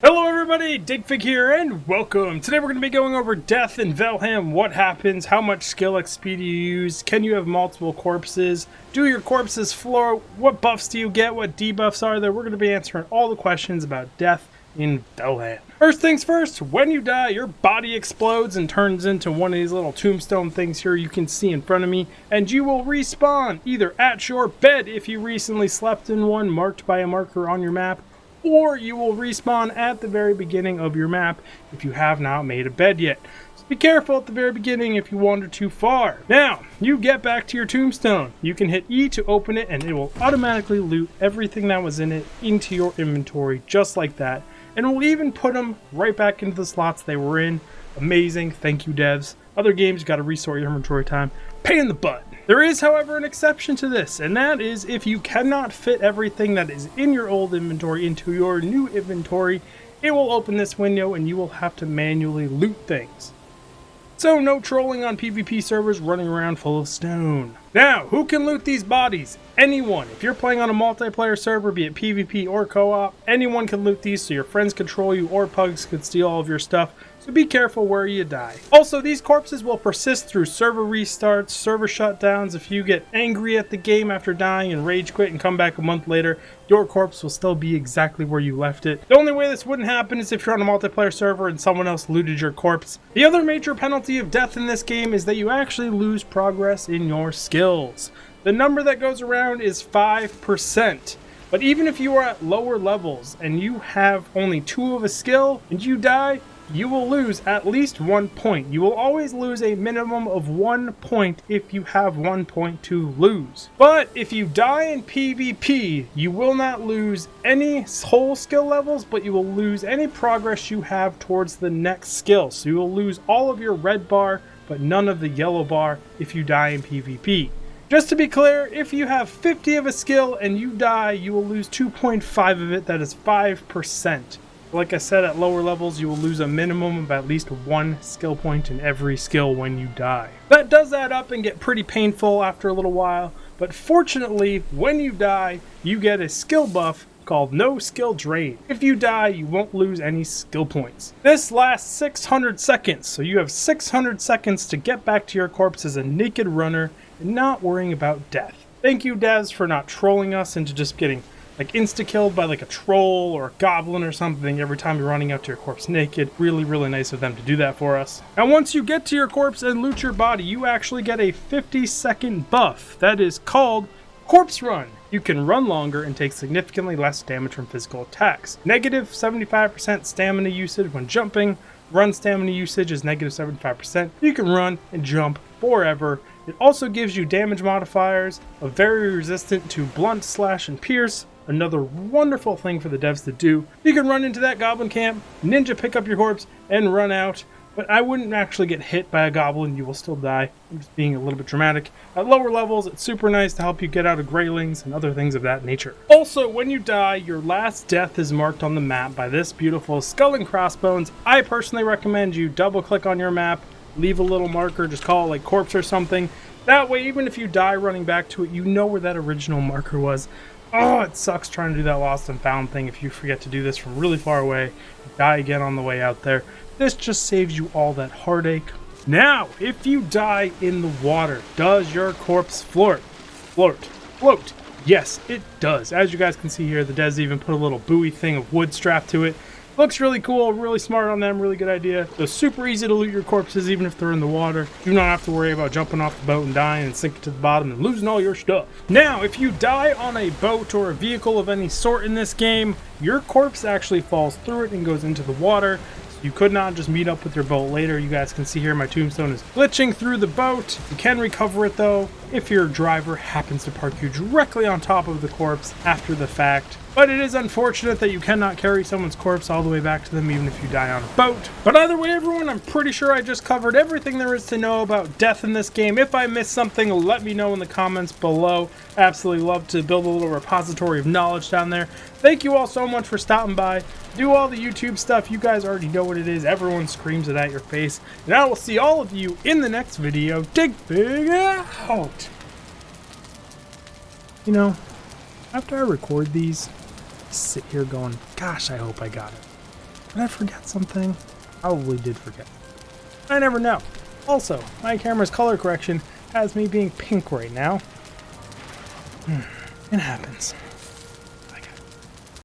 Hello everybody, Digfig here, and welcome! Today we're going to be going over death in Valheim, what happens, how much skill XP do you use, can you have multiple corpses, do your corpses float, what buffs do you get, what debuffs are there. We're going to be answering all the questions about death in Valheim. First things first, when you die, your body explodes and turns into one of these little tombstone things here you can see in front of me, and you will respawn either at your bed if you recently slept in one marked by a marker on your map, or you will respawn at the very beginning of your map if you have not made a bed yet. So be careful at the very beginning if you wander too far. Now, you get back to your tombstone. You can hit E to open it and it will automatically loot everything that was in it into your inventory just like that. And it will even put them right back into the slots they were in. Amazing, thank you devs. Other games, you gotta resort your inventory time. Pain in the butt. There is, however, an exception to this, and that is if you cannot fit everything that is in your old inventory into your new inventory, it will open this window and you will have to manually loot things. So no trolling on PvP servers running around full of stone. Now, who can loot these bodies? Anyone. If you're playing on a multiplayer server, be it PvP or co-op, anyone can loot these so your friends control you or pugs can steal all of your stuff. So be careful where you die. Also, these corpses will persist through server restarts, server shutdowns. If you get angry at the game after dying and rage quit and come back a month later, your corpse will still be exactly where you left it. The only way this wouldn't happen is if you're on a multiplayer server and someone else looted your corpse. The other major penalty of death in this game is that you actually lose progress in your skills. The number that goes around is 5%. But even if you are at lower levels and you have only 2 of a skill and you die, you will lose at least 1 point. You will always lose a minimum of 1 point if you have 1 point to lose. But if you die in PvP, you will not lose any whole skill levels, but you will lose any progress you have towards the next skill. So you will lose all of your red bar, but none of the yellow bar if you die in PvP. Just to be clear, if you have 50 of a skill and you die, you will lose 2.5 of it. That is 5%. Like I said, at lower levels, you will lose a minimum of at least 1 skill point in every skill when you die. That does add up and get pretty painful after a little while, but fortunately, when you die, you get a skill buff called No Skill Drain. If you die, you won't lose any skill points. This lasts 600 seconds, so you have 600 seconds to get back to your corpse as a naked runner and not worrying about death. Thank you, devs, for not trolling us into just getting like insta-killed by like a troll or a goblin or something every time you're running out to your corpse naked. Really, really nice of them to do that for us. Now, once you get to your corpse and loot your body, you actually get a 50-second buff. That is called Corpse Run. You can run longer and take significantly less damage from physical attacks. Negative 75% stamina usage when jumping. Run stamina usage is negative 75%. You can run and jump forever. It also gives you damage modifiers, are very resistant to blunt, slash, and pierce. Another wonderful thing for the devs to do. You can run into that goblin camp, ninja pick up your corpse, and run out. But I wouldn't actually get hit by a goblin, you will still die. I'm just being a little bit dramatic. At lower levels, it's super nice to help you get out of greylings and other things of that nature. Also, when you die, your last death is marked on the map by this beautiful skull and crossbones. I personally recommend you double click on your map, leave a little marker, just call it like corpse or something. That way, even if you die running back to it, you know where that original marker was. Oh, it sucks trying to do that lost and found thing if you forget to do this from really far away and die again on the way out there. This just saves you all that heartache. Now, if you die in the water, does your corpse float? Float. Yes, it does. As you guys can see here, the devs even put a little buoy thing of wood strapped to it. Looks really cool, really smart on them, really good idea. So super easy to loot your corpses even if they're in the water. You don't have to worry about jumping off the boat and dying and sinking to the bottom and losing all your stuff. Now, if you die on a boat or a vehicle of any sort in this game, your corpse actually falls through it and goes into the water. You could not just meet up with your boat later. You guys can see here my tombstone is glitching through the boat. You can recover it though if your driver happens to park you directly on top of the corpse after the fact. But it is unfortunate that you cannot carry someone's corpse all the way back to them even if you die on a boat. But either way, everyone, I'm pretty sure I just covered everything there is to know about death in this game. If I missed something, let me know in the comments below. Absolutely love to build a little repository of knowledge down there. Thank you all so much for stopping by. Do all the YouTube stuff. You guys already know what it is. Everyone screams it at your face. And I will see all of you in the next video. Digfig out! You know, after I record these, I sit here going, gosh, I hope I got it. Did I forget something? Probably did forget. I never know. Also, my camera's color correction has me being pink right now. It happens.